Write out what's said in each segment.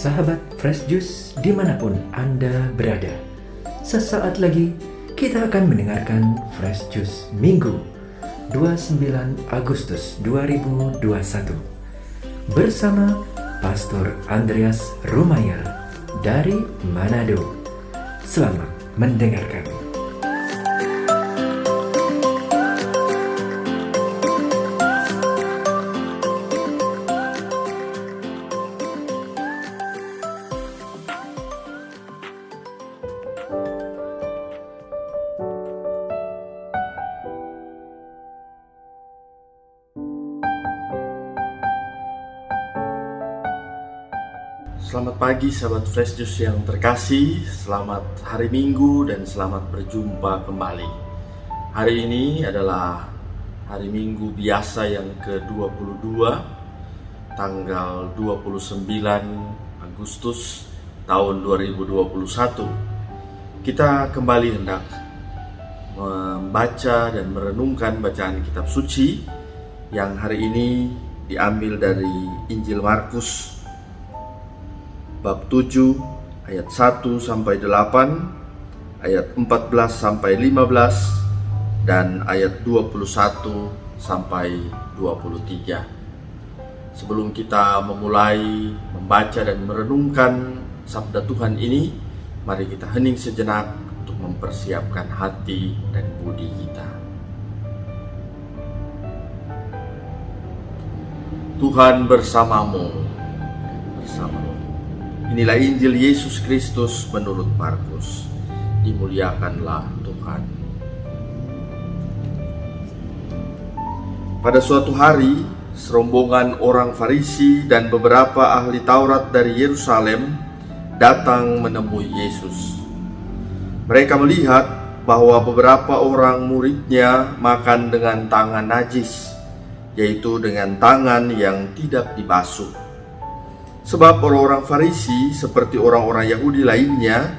sahabat Fresh Juice dimanapun Anda berada. Sesaat lagi kita akan mendengarkan Fresh Juice Minggu 29 Agustus 2021 bersama Pastor Andreas Rumayar dari Manado. Selamat mendengarkan. Selamat pagi sahabat Fresh Juice yang terkasih, selamat hari Minggu dan selamat berjumpa kembali. Hari ini adalah hari Minggu biasa yang ke-22, tanggal 29 Agustus tahun 2021. Kita kembali hendak membaca dan merenungkan bacaan kitab suci yang hari ini diambil dari Injil Markus bab 7 ayat 1 sampai 8, ayat 14 sampai 15 dan ayat 21 sampai 23. Sebelum kita memulai membaca dan merenungkan sabda Tuhan ini, mari kita hening sejenak untuk mempersiapkan hati dan budi kita. Tuhan bersamamu. Inilah Injil Yesus Kristus menurut Markus. Dimuliakanlah Tuhan. Pada suatu hari, serombongan orang Farisi dan beberapa ahli Taurat dari Yerusalem datang menemui Yesus. Mereka melihat bahwa beberapa orang muridnya makan dengan tangan najis, yaitu dengan tangan yang tidak dibasuh. Sebab orang-orang Farisi seperti orang-orang Yahudi lainnya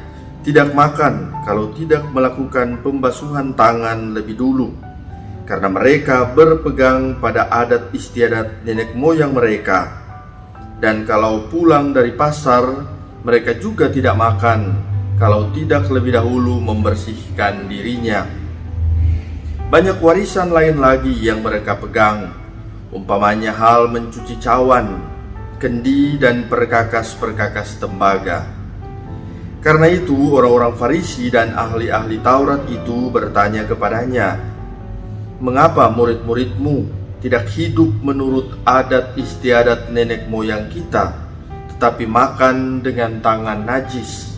tidak makan kalau tidak melakukan pembasuhan tangan lebih dulu, karena mereka berpegang pada adat istiadat nenek moyang mereka. Dan kalau pulang dari pasar, mereka juga tidak makan kalau tidak lebih dahulu membersihkan dirinya. Banyak warisan lain lagi yang mereka pegang, umpamanya hal mencuci cawan, kendi dan perkakas-perkakas tembaga. Karena itu orang-orang Farisi dan ahli-ahli Taurat itu bertanya kepadanya, "Mengapa murid-muridmu tidak hidup menurut adat istiadat nenek moyang kita, tetapi makan dengan tangan najis?"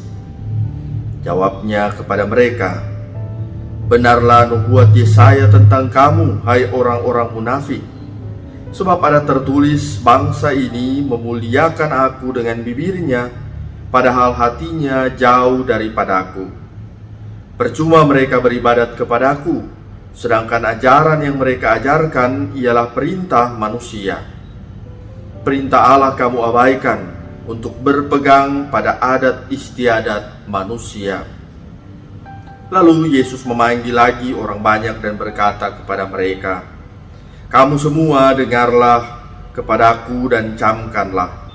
Jawabnya kepada mereka, "Benarlah nubuat Yesaya tentang kamu, hai orang-orang munafik. Sebab ada tertulis, bangsa ini memuliakan aku dengan bibirnya, padahal hatinya jauh daripada aku. Percuma mereka beribadat kepadaku, sedangkan ajaran yang mereka ajarkan ialah perintah manusia. Perintah Allah kamu abaikan untuk berpegang pada adat istiadat manusia." Lalu Yesus memanggil lagi orang banyak dan berkata kepada mereka, "Kamu semua dengarlah kepadaku dan camkanlah.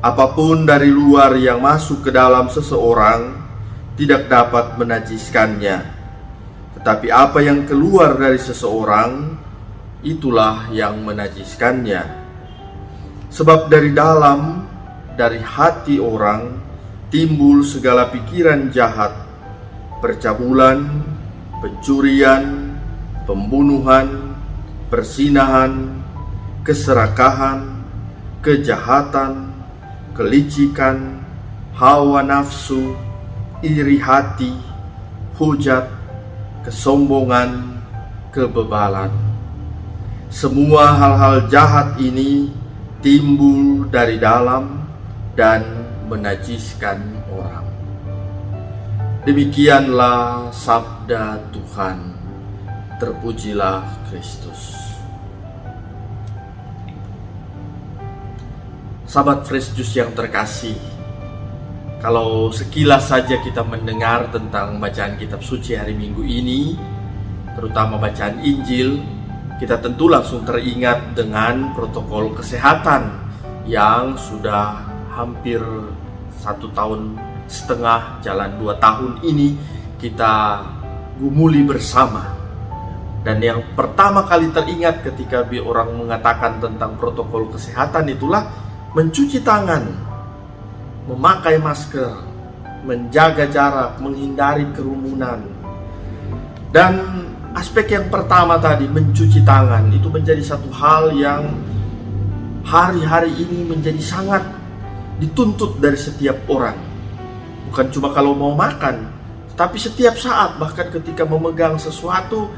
Apapun dari luar yang masuk ke dalam seseorang tidak dapat menajiskannya. Tetapi apa yang keluar dari seseorang, itulah yang menajiskannya. Sebab dari dalam, dari hati orang, timbul segala pikiran jahat, percabulan, pencurian, pembunuhan, persinahan, keserakahan, kejahatan, kelicikan, hawa nafsu, iri hati, hujat, kesombongan, kebebalan. Semua hal-hal jahat ini timbul dari dalam dan menajiskan orang." Demikianlah sabda Tuhan. Terpujilah Kristus. Sahabat Fresh Juice yang terkasih, kalau sekilas saja kita mendengar tentang bacaan kitab suci hari Minggu ini, terutama bacaan Injil, kita tentu langsung teringat dengan protokol kesehatan yang sudah hampir 1,5 tahun, jalan 2 tahun ini kita gumuli bersama. Dan yang pertama kali teringat ketika orang mengatakan tentang protokol kesehatan itulah mencuci tangan, memakai masker, menjaga jarak, menghindari kerumunan. Dan aspek yang pertama tadi, mencuci tangan, itu menjadi satu hal yang hari-hari ini menjadi sangat dituntut dari setiap orang. Bukan cuma kalau mau makan, tapi setiap saat, bahkan ketika memegang sesuatu,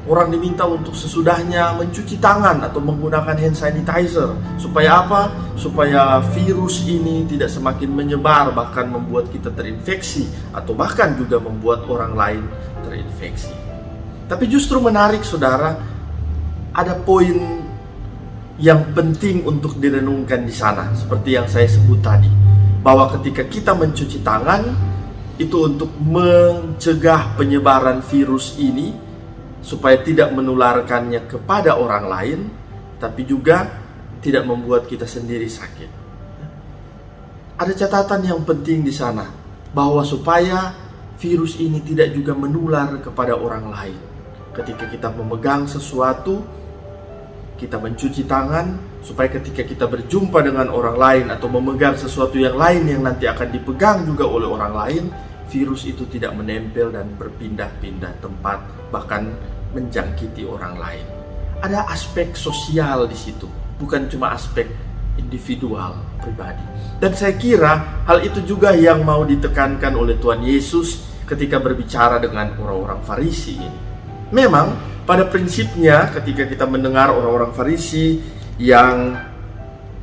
orang diminta untuk sesudahnya mencuci tangan atau menggunakan hand sanitizer. Supaya apa? Supaya virus ini tidak semakin menyebar, bahkan membuat kita terinfeksi, atau bahkan juga membuat orang lain terinfeksi. Tapi justru menarik saudara, ada poin yang penting untuk direnungkan di sana. Seperti yang saya sebut tadi, bahwa ketika kita mencuci tangan, itu untuk mencegah penyebaran virus ini, supaya tidak menularkannya kepada orang lain, tapi juga tidak membuat kita sendiri sakit. Ada catatan yang penting di sana, bahwa supaya virus ini tidak juga menular kepada orang lain. Ketika kita memegang sesuatu, kita mencuci tangan, supaya ketika kita berjumpa dengan orang lain atau memegang sesuatu yang lain yang nanti akan dipegang juga oleh orang lain, virus itu tidak menempel dan berpindah-pindah tempat, bahkan menjangkiti orang lain. Ada aspek sosial di situ, bukan cuma aspek individual, pribadi. Dan saya kira hal itu juga yang mau ditekankan oleh Tuhan Yesus ketika berbicara dengan orang-orang Farisi ini. Memang pada prinsipnya ketika kita mendengar orang-orang Farisi yang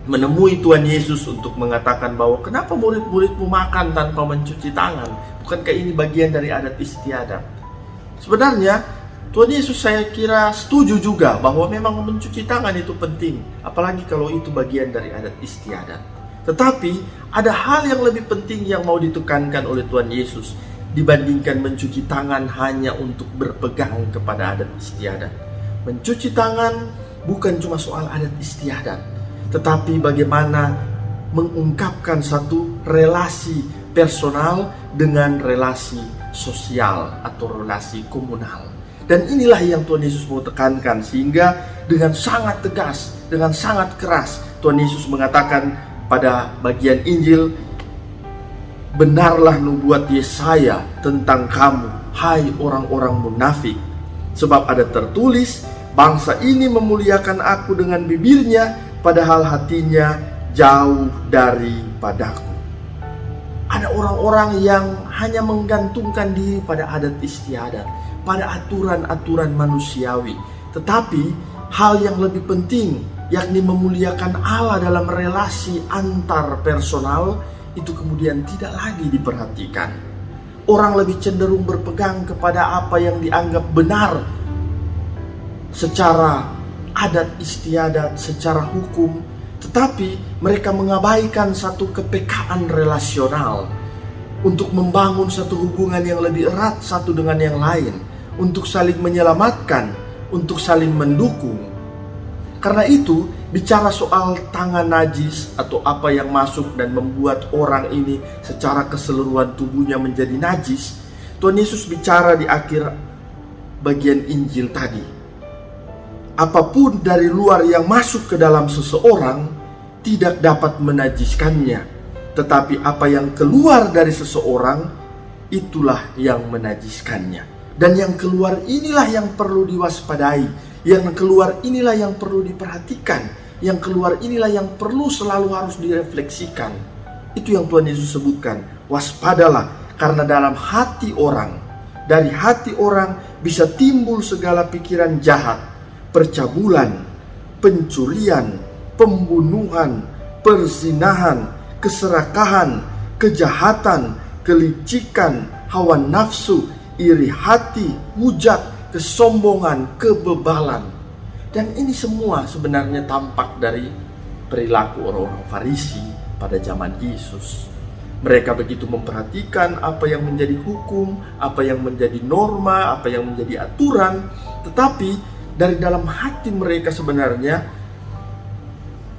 menemui Tuhan Yesus untuk mengatakan bahwa kenapa murid-muridmu makan tanpa mencuci tangan? Bukankah ini bagian dari adat istiadat? Sebenarnya Tuhan Yesus saya kira setuju juga bahwa memang mencuci tangan itu penting, apalagi kalau itu bagian dari adat istiadat. Tetapi ada hal yang lebih penting yang mau ditekankan oleh Tuhan Yesus dibandingkan mencuci tangan hanya untuk berpegang kepada adat istiadat. Mencuci tangan bukan cuma soal adat istiadat, tetapi bagaimana mengungkapkan satu relasi personal dengan relasi sosial atau relasi komunal. Dan inilah yang Tuhan Yesus mau tekankan, sehingga dengan sangat tegas, dengan sangat keras Tuhan Yesus mengatakan pada bagian Injil, benarlah nubuat Yesaya tentang kamu, hai orang-orang munafik. Sebab ada tertulis, bangsa ini memuliakan aku dengan bibirnya, padahal hatinya jauh daripadaku. Ada orang-orang yang hanya menggantungkan diri pada adat istiadat, pada aturan-aturan manusiawi. Tetapi hal yang lebih penting, yakni memuliakan Allah dalam relasi antar personal, itu kemudian tidak lagi diperhatikan. Orang lebih cenderung berpegang kepada apa yang dianggap benar secara adat istiadat, secara hukum, tetapi mereka mengabaikan satu kepekaan relasional untuk membangun satu hubungan yang lebih erat satu dengan yang lain, untuk saling menyelamatkan, untuk saling mendukung. Karena itu, bicara soal tangan najis atau apa yang masuk dan membuat orang ini secara keseluruhan tubuhnya menjadi najis, Tuhan Yesus bicara di akhir bagian Injil tadi. Apapun dari luar yang masuk ke dalam seseorang tidak dapat menajiskannya, tetapi apa yang keluar dari seseorang itulah yang menajiskannya. Dan yang keluar inilah yang perlu diwaspadai, yang keluar inilah yang perlu diperhatikan, yang keluar inilah yang perlu selalu harus direfleksikan. Itu yang Tuhan Yesus sebutkan, waspadalah, karena dalam hati orang, dari hati orang bisa timbul segala pikiran jahat, percabulan, pencurian, pembunuhan, perzinahan, keserakahan, kejahatan, kelicikan, hawa nafsu, iri hati, hujat, kesombongan, kebebalan. Dan ini semua sebenarnya tampak dari perilaku orang-orang Farisi pada zaman Yesus. Mereka begitu memperhatikan apa yang menjadi hukum, apa yang menjadi norma, apa yang menjadi aturan, tetapi dari dalam hati mereka sebenarnya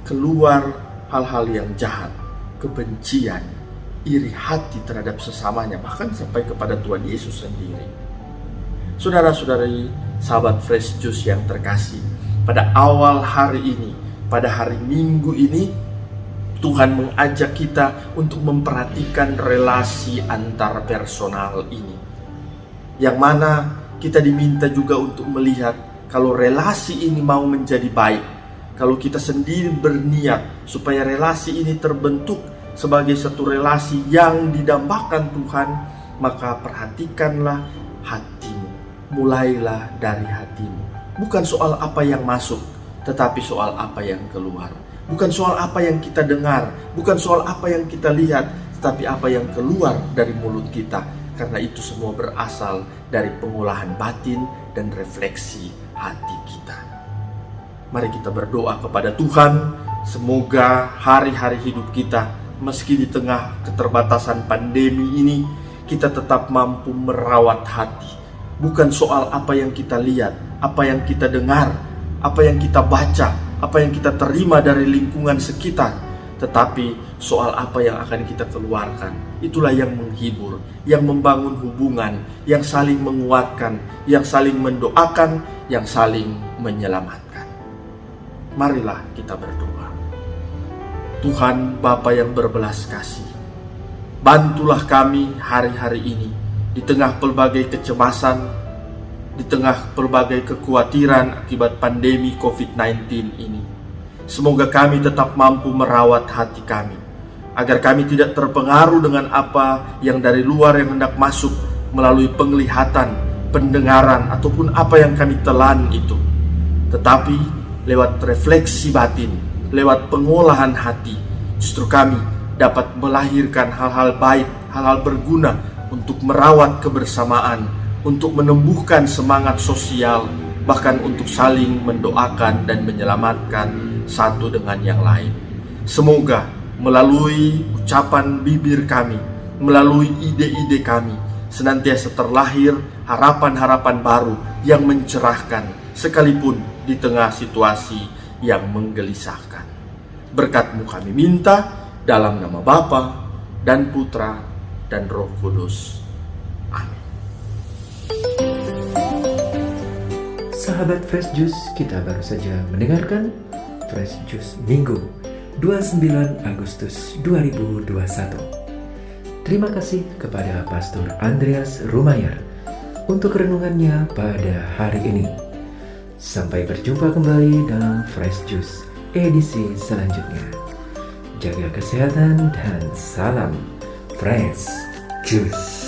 keluar hal-hal yang jahat, kebencian, iri hati terhadap sesamanya, bahkan sampai kepada Tuhan Yesus sendiri. Saudara-saudari, sahabat Fresh Juice yang terkasih, pada awal hari ini, pada hari Minggu ini, Tuhan mengajak kita untuk memperhatikan relasi antar personal ini, yang mana kita diminta juga untuk melihat kalau relasi ini mau menjadi baik, kalau kita sendiri berniat supaya relasi ini terbentuk sebagai satu relasi yang didambakan Tuhan, maka perhatikanlah hatimu. Mulailah dari hatimu. Bukan soal apa yang masuk, tetapi soal apa yang keluar. Bukan soal apa yang kita dengar, bukan soal apa yang kita lihat, tetapi apa yang keluar dari mulut kita. Karena itu semua berasal dari pengolahan batin dan refleksi hati kita. Mari kita berdoa kepada Tuhan, semoga hari-hari hidup kita, meski di tengah keterbatasan pandemi ini, kita tetap mampu merawat hati. Bukan soal apa yang kita lihat, apa yang kita dengar, apa yang kita baca, apa yang kita terima dari lingkungan sekitar, tetapi soal apa yang akan kita keluarkan. Itulah yang menghibur, yang membangun hubungan, yang saling menguatkan, yang saling mendoakan, yang saling menyelamatkan. Marilah kita berdoa. Tuhan Bapa yang berbelas kasih, bantulah kami hari-hari ini di tengah pelbagai kecemasan, di tengah pelbagai kekhawatiran akibat pandemi COVID-19 ini. Semoga kami tetap mampu merawat hati kami, agar kami tidak terpengaruh dengan apa yang dari luar yang hendak masuk melalui penglihatan, pendengaran, ataupun apa yang kami telan itu. Tetapi lewat refleksi batin, lewat pengolahan hati, justru kami dapat melahirkan hal-hal baik, hal-hal berguna untuk merawat kebersamaan, untuk menumbuhkan semangat sosial, bahkan untuk saling mendoakan dan menyelamatkan satu dengan yang lain. Semoga melalui ucapan bibir kami, melalui ide-ide kami, senantiasa terlahir harapan-harapan baru yang mencerahkan, sekalipun di tengah situasi yang menggelisahkan. Berkat-Mu kami minta, dalam nama Bapa dan Putra dan Roh Kudus. Amin. Sahabat Fresh Juice, kita baru saja mendengarkan Fresh Juice Minggu 29 Agustus 2021. Terima kasih kepada Pastor Andreas Rumayar untuk renungannya pada hari ini. Sampai berjumpa kembali dalam Fresh Juice edisi selanjutnya. Jaga kesehatan dan salam Fresh Juice.